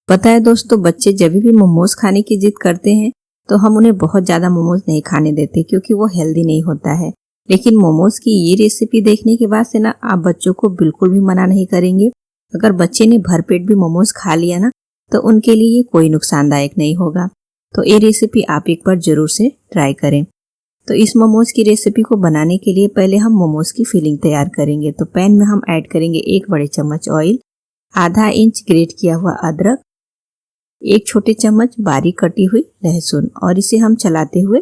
पता है दोस्तों, बच्चे जब भी मोमोज खाने की जिद करते हैं तो हम उन्हें बहुत ज़्यादा मोमोज नहीं खाने देते क्योंकि वो हेल्दी नहीं होता है। लेकिन मोमोज की ये रेसिपी देखने के बाद से ना आप बच्चों को बिल्कुल भी मना नहीं करेंगे। अगर बच्चे ने भरपेट भी मोमोज खा लिया ना तो उनके लिए ये कोई नुकसानदायक नहीं होगा। तो ये रेसिपी आप एक बार जरूर से ट्राई करें। तो इस मोमोज की रेसिपी को बनाने के लिए पहले हम मोमोज की फिलिंग तैयार करेंगे। तो पैन में हम ऐड करेंगे 1 बड़े चम्मच ऑयल, आधा इंच ग्रेट किया हुआ अदरक, 1 छोटे चम्मच बारीक कटी हुई लहसुन और इसे हम चलाते हुए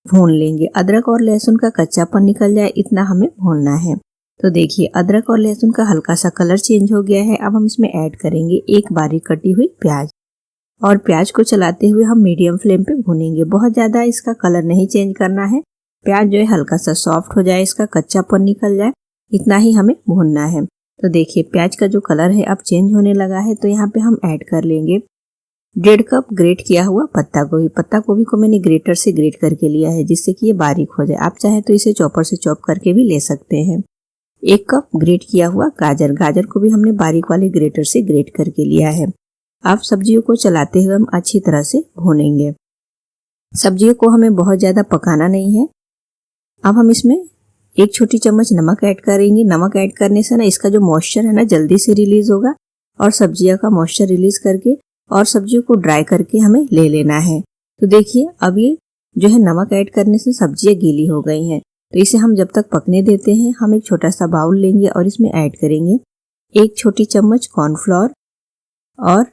भून लेंगे। अदरक और लहसुन का कच्चापन निकल जाए इतना हमें भूनना है। तो देखिए अदरक और लहसुन का हल्का सा कलर चेंज हो गया है। अब हम इसमें ऐड करेंगे 1 बारीक कटी हुई प्याज और प्याज को चलाते हुए हम मीडियम फ्लेम पे भूनेंगे। बहुत ज़्यादा इसका कलर नहीं चेंज करना है। प्याज जो है हल्का सा सॉफ्ट हो जाए, इसका कच्चापन निकल जाए, इतना ही हमें भूनना है। तो देखिए प्याज का जो कलर है अब चेंज होने लगा है। तो यहाँ पे हम ऐड कर लेंगे 1.5 कप ग्रेट किया हुआ पत्ता गोभी। पत्ता गोभी को मैंने ग्रेटर से ग्रेट करके लिया है जिससे कि ये बारीक हो जाए। आप चाहे तो इसे चॉपर से चॉप करके भी ले सकते हैं। 1 कप ग्रेट किया हुआ गाजर। गाजर को भी हमने बारीक वाले ग्रेटर से ग्रेट करके लिया है। अब सब्जियों को चलाते हुए हम अच्छी तरह से भूनेंगे। सब्जियों को हमें बहुत ज़्यादा पकाना नहीं है। अब हम इसमें 1 छोटी चम्मच नमक ऐड करेंगे। नमक ऐड करने से ना इसका जो मॉइस्चर है ना जल्दी से रिलीज होगा और सब्जियों का मॉइस्चर रिलीज करके और सब्जियों को ड्राई करके हमें ले लेना है। तो देखिए अब ये जो है नमक ऐड करने से सब्जियां गीली हो गई हैं। तो इसे हम जब तक पकने देते हैं हम एक छोटा सा बाउल लेंगे और इसमें ऐड करेंगे 1 छोटी चम्मच कॉर्नफ्लोर और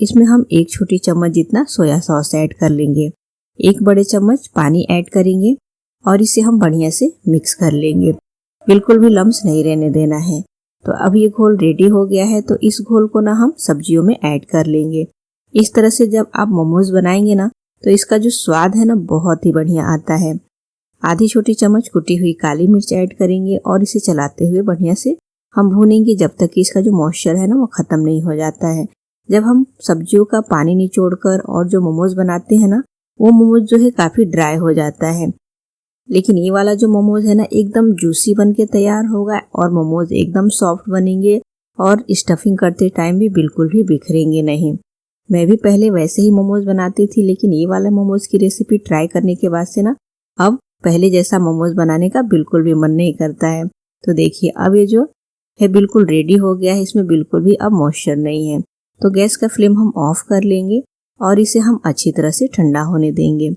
इसमें हम 1 छोटी चम्मच जितना सोया सॉस ऐड कर लेंगे। 1 बड़े चम्मच पानी ऐड करेंगे और इसे हम बढ़िया से मिक्स कर लेंगे। बिल्कुल भी लम्स नहीं रहने देना है। तो अब ये घोल रेडी हो गया है। तो इस घोल को ना हम सब्जियों में ऐड कर लेंगे। इस तरह से जब आप मोमोज बनाएंगे ना तो इसका जो स्वाद है ना बहुत ही बढ़िया आता है। आधी छोटी चम्मच कुटी हुई काली मिर्च ऐड करेंगे और इसे चलाते हुए बढ़िया से हम भूनेंगे जब तक कि इसका जो मॉइस्चर है ना वो खत्म नहीं हो जाता है। जब हम सब्जियों का पानी निचोड़कर और जो मोमोज बनाते हैं ना वो मोमोज जो है काफी ड्राई हो जाता है। लेकिन ये वाला जो मोमोज है ना एकदम जूसी बन के तैयार होगा और मोमोज एकदम सॉफ्ट बनेंगे और स्टफिंग करते टाइम भी बिल्कुल भी बिखरेंगे नहीं। मैं भी पहले वैसे ही मोमोज बनाती थी लेकिन ये वाला मोमोज की रेसिपी ट्राई करने के बाद से ना अब पहले जैसा मोमोज बनाने का बिल्कुल भी मन नहीं करता है। तो देखिए अब ये जो है बिल्कुल रेडी हो गया है। इसमें बिल्कुल भी अब मॉइस्चर नहीं है। तो गैस का फ्लेम हम ऑफ कर लेंगे और इसे हम अच्छी तरह से ठंडा होने देंगे।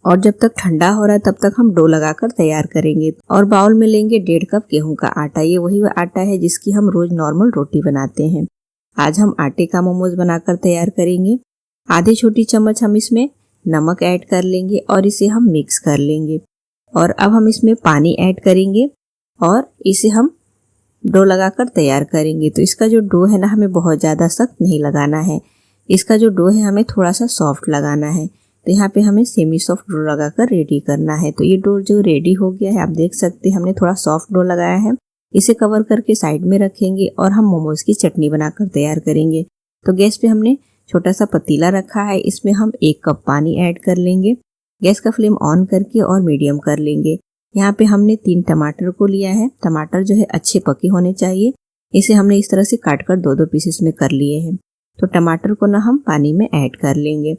और जब तक ठंडा हो रहा है तब तक हम डो लगाकर तैयार करेंगे। और बाउल में लेंगे 1.5 कप गेहूं का आटा। ये वही आटा है जिसकी हम रोज नॉर्मल रोटी बनाते हैं। आज हम आटे का मोमोज बनाकर तैयार करेंगे। आधी छोटी चम्मच हम इसमें नमक ऐड कर लेंगे और इसे हम मिक्स कर लेंगे। और अब हम इसमें पानी ऐड करेंगे और इसे हम डो लगाकर तैयार करेंगे। तो इसका जो डो है ना हमें बहुत ज़्यादा सख्त नहीं लगाना है। इसका जो डो है हमें थोड़ा सा सॉफ्ट लगाना है। तो यहाँ पे हमें सेमी सॉफ्ट डो लगाकर रेडी करना है। तो ये डो जो रेडी हो गया है आप देख सकते हैं हमने थोड़ा सॉफ्ट डो लगाया है। इसे कवर करके साइड में रखेंगे और हम मोमोज की चटनी बनाकर तैयार करेंगे। तो गैस पे हमने छोटा सा पतीला रखा है। इसमें हम 1 कप पानी ऐड कर लेंगे। गैस का फ्लेम ऑन करके और मीडियम कर लेंगे। यहाँ पे हमने 3 टमाटर को लिया है। टमाटर जो है अच्छे पके होने चाहिए। इसे हमने इस तरह से काट कर 2-2 पीसेस में कर लिए हैं। तो टमाटर को ना हम पानी में ऐड कर लेंगे।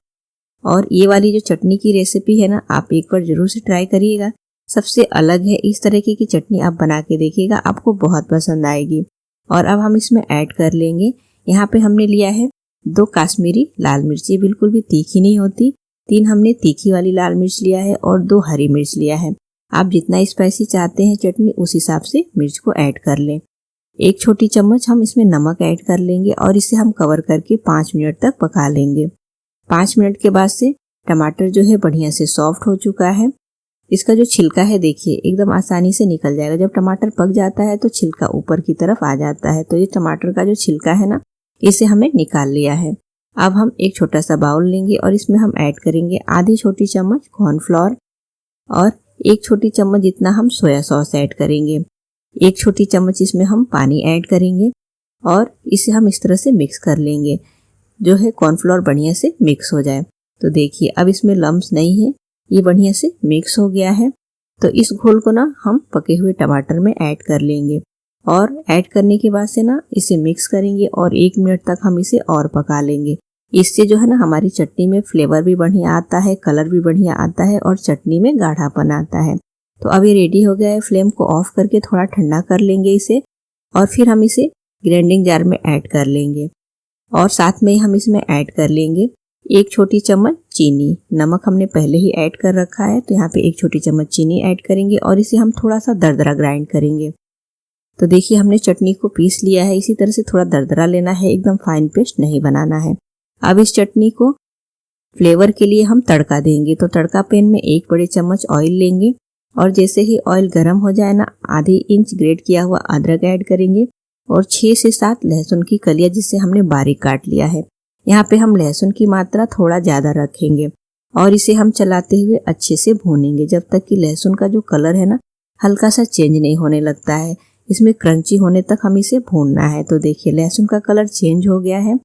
और ये वाली जो चटनी की रेसिपी है ना आप एक बार जरूर से ट्राई करिएगा। सबसे अलग है। इस तरीके की चटनी आप बना के देखिएगा, आपको बहुत पसंद आएगी। और अब हम इसमें ऐड कर लेंगे, यहाँ पे हमने लिया है 2 काश्मीरी लाल मिर्ची। बिल्कुल भी तीखी नहीं होती। 3 हमने तीखी वाली लाल मिर्च लिया है और 2 हरी मिर्च लिया है। आप जितना स्पाइसी चाहते हैं चटनी उस हिसाब से मिर्च को ऐड कर लें। 1 छोटी चम्मच हम इसमें नमक ऐड कर लेंगे और इसे हम कवर करके 5 मिनट तक पका लेंगे। 5 मिनट के बाद से टमाटर जो है बढ़िया से सॉफ्ट हो चुका है। इसका जो छिलका है देखिए एकदम आसानी से निकल जाएगा। जब टमाटर पक जाता है तो छिलका ऊपर की तरफ आ जाता है। तो ये टमाटर का जो छिलका है ना इसे हमें निकाल लिया है। अब हम एक छोटा सा बाउल लेंगे और इसमें हम ऐड करेंगे आधी छोटी चम्मच कॉर्नफ्लोर और 1 छोटी चम्मच जितना हम सोया सॉस ऐड करेंगे। 1 छोटी चम्मच इसमें हम पानी ऐड करेंगे और इसे हम इस तरह से मिक्स कर लेंगे जो है कॉर्नफ्लोर बढ़िया से मिक्स हो जाए। तो देखिए अब इसमें लम्स नहीं है, ये बढ़िया से मिक्स हो गया है। तो इस घोल को ना हम पके हुए टमाटर में ऐड कर लेंगे और ऐड करने के बाद से ना इसे मिक्स करेंगे और 1 मिनट तक हम इसे और पका लेंगे। इससे जो है ना हमारी चटनी में फ्लेवर भी बढ़िया आता है, कलर भी बढ़िया आता है और चटनी में गाढ़ापन आता है। तो अब ये रेडी हो गया है। फ्लेम को ऑफ करके थोड़ा ठंडा कर लेंगे इसे और फिर हम इसे ग्राइंडिंग जार में ऐड कर लेंगे और साथ में हम इसमें ऐड कर लेंगे 1 छोटी चम्मच चीनी। नमक हमने पहले ही ऐड कर रखा है तो यहाँ पे 1 छोटी चम्मच चीनी ऐड करेंगे और इसे हम थोड़ा सा दरदरा ग्राइंड करेंगे। तो देखिए हमने चटनी को पीस लिया है। इसी तरह से थोड़ा दरदरा लेना है, एकदम फाइन पेस्ट नहीं बनाना है। अब इस चटनी को फ्लेवर के लिए हम तड़का देंगे। तो तड़का पैन में 1 बड़े चम्मच ऑयल लेंगे और जैसे ही ऑयल गर्म हो जाए ना आधी इंच ग्रेट किया हुआ अदरक ऐड करेंगे और 6 से 7 लहसुन की कलियां जिसे हमने बारीक काट लिया है। यहाँ पे हम लहसुन की मात्रा थोड़ा ज़्यादा रखेंगे और इसे हम चलाते हुए अच्छे से भूनेंगे जब तक कि लहसुन का जो कलर है ना हल्का सा चेंज नहीं होने लगता है। इसमें क्रंची होने तक हम इसे भूनना है। तो देखिए लहसुन का कलर चेंज हो गया है।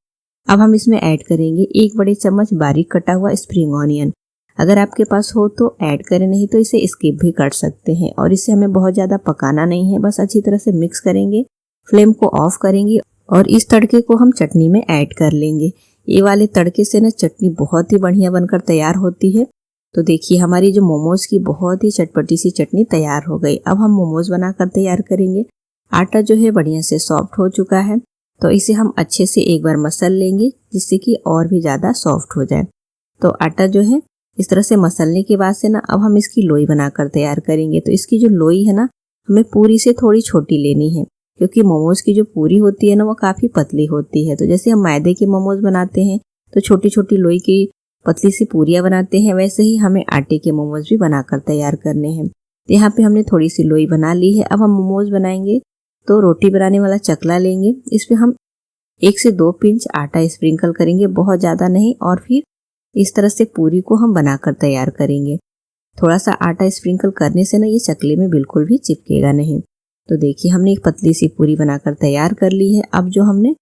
अब हम इसमें ऐड करेंगे 1 बड़े चम्मच बारीक कटा हुआ स्प्रिंग ऑनियन। अगर आपके पास हो तो ऐड करें, नहीं तो इसे स्किप भी कर सकते हैं। और इसे हमें बहुत ज़्यादा पकाना नहीं है, बस अच्छी तरह से मिक्स करेंगे, फ्लेम को ऑफ करेंगे और इस तड़के को हम चटनी में ऐड कर लेंगे। ये वाले तड़के से ना चटनी बहुत ही बढ़िया बनकर तैयार होती है। तो देखिए हमारी जो मोमोज की बहुत ही चटपटी सी चटनी तैयार हो गई। अब हम मोमोज बनाकर तैयार करेंगे। आटा जो है बढ़िया से सॉफ्ट हो चुका है तो इसे हम अच्छे से एक बार मसल लेंगे जिससे कि और भी ज़्यादा सॉफ्ट हो जाए। तो आटा जो है इस तरह से मसलने के बाद से ना अब हम इसकी लोई बनाकर तैयार करेंगे। तो इसकी जो लोई है ना हमें पूरी से थोड़ी छोटी लेनी है क्योंकि मोमोज की जो पूरी होती है ना वो काफ़ी पतली होती है। तो जैसे हम मैदे के मोमोज बनाते हैं तो छोटी छोटी लोई की पतली सी पूरियाँ बनाते हैं, वैसे ही हमें आटे के मोमोज भी बनाकर तैयार करने हैं। तो यहाँ पे हमने थोड़ी सी लोई बना ली है। अब हम मोमोज बनाएंगे तो रोटी बनाने वाला चकला लेंगे। इस पे हम 1 से 2 पिंच आटा स्प्रिंकल करेंगे, बहुत ज़्यादा नहीं, और फिर इस तरह से पूरी को हम बनाकर तैयार करेंगे। थोड़ा सा आटा स्प्रिंकल करने से ना ये चकले में बिल्कुल भी चिपकेगा नहीं। तो देखिए हमने एक पतली सी पूरी बनाकर तैयार कर ली है। अब जो हमने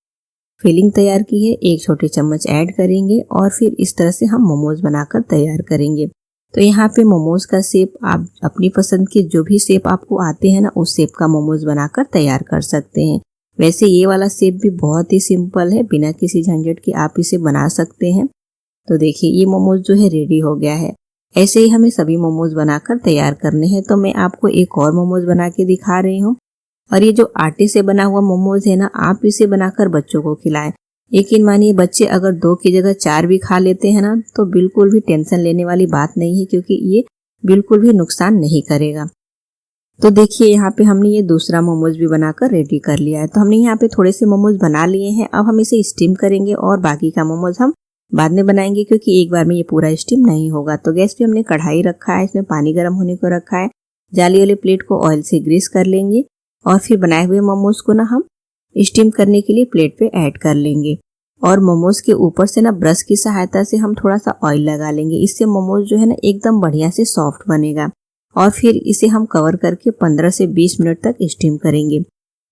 फिलिंग तैयार की है 1 छोटे चम्मच ऐड करेंगे और फिर इस तरह से हम मोमोज बनाकर तैयार करेंगे। तो यहाँ पे मोमोज का शेप आप अपनी पसंद के जो भी शेप आपको आते हैं ना उस शेप का मोमोज बनाकर तैयार कर सकते हैं। वैसे ये वाला शेप भी बहुत ही सिंपल है, बिना किसी झंझट के आप इसे बना सकते हैं। तो देखिए ये मोमोज जो है रेडी हो गया है। ऐसे ही हमें सभी मोमोज बनाकर तैयार करने हैं। तो मैं आपको एक और मोमोज बना के दिखा रही हूँ। और ये जो आटे से बना हुआ मोमोज है ना आप इसे बनाकर बच्चों को खिलाएं। यकीन मानिए बच्चे अगर 2 की जगह 4 भी खा लेते हैं ना तो बिल्कुल भी टेंशन लेने वाली बात नहीं है क्योंकि ये बिल्कुल भी नुकसान नहीं करेगा। तो देखिए यहाँ पे हमने ये दूसरा मोमोज भी बनाकर रेडी कर लिया है। तो हमने यहाँ पे थोड़े से मोमोज बना लिए हैं। अब हम इसे स्टीम करेंगे और बाकी का मोमोज हम बाद में बनाएंगे क्योंकि एक बार में ये पूरा स्टीम नहीं होगा। तो गैस पे हमने कढ़ाई रखा है, इसमें पानी गर्म होने को रखा है। जाली वाले प्लेट को ऑयल से ग्रीस कर लेंगे और फिर बनाए हुए मोमोज को ना हम स्टीम करने के लिए प्लेट पे ऐड कर लेंगे और मोमोज के ऊपर से ना ब्रश की सहायता से हम थोड़ा सा ऑयल लगा लेंगे। इससे मोमोज जो है ना एकदम बढ़िया से सॉफ्ट बनेगा। और फिर इसे हम कवर करके 15 से 20 मिनट तक स्टीम करेंगे।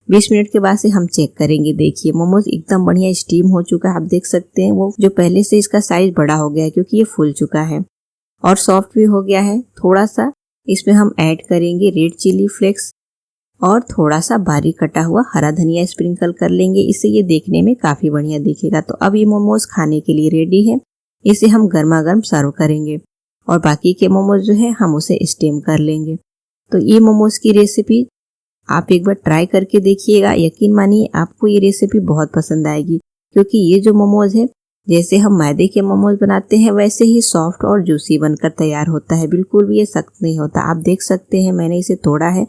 20 मिनट के बाद से हम चेक करेंगे। देखिए मोमोज एकदम बढ़िया स्टीम हो चुका है। आप देख सकते हैं वो जो पहले से इसका साइज बड़ा हो गया है क्योंकि ये फूल चुका है और सॉफ्ट भी हो गया है। थोड़ा सा इसमें हम ऐड करेंगे रेड चिली फ्लेक्स और थोड़ा सा बारीक कटा हुआ हरा धनिया स्प्रिंकल कर लेंगे। इससे ये देखने में काफी बढ़िया दिखेगा। तो अब ये मोमोज खाने के लिए रेडी है। इसे हम गर्मा गर्म सर्व करेंगे और बाकी के मोमोज जो है हम उसे स्टीम कर लेंगे। तो ये मोमोज की रेसिपी आप एक बार ट्राई करके देखिएगा। यकीन मानिए आपको ये रेसिपी बहुत पसंद आएगी क्योंकि ये जो मोमोज है जैसे हम मैदे के मोमोज बनाते हैं वैसे ही सॉफ्ट और जूसी बनकर तैयार होता है। बिल्कुल भी ये सख्त नहीं होता। आप देख सकते हैं मैंने इसे तोड़ा है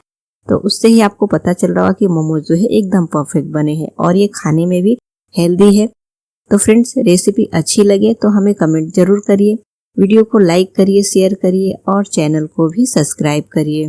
तो उससे ही आपको पता चल रहा होगा कि मोमोज जो है एकदम परफेक्ट बने हैं और ये खाने में भी हेल्दी है। तो फ्रेंड्स रेसिपी अच्छी लगे तो हमें कमेंट जरूर करिए, वीडियो को लाइक करिए, शेयर करिए और चैनल को भी सब्सक्राइब करिए।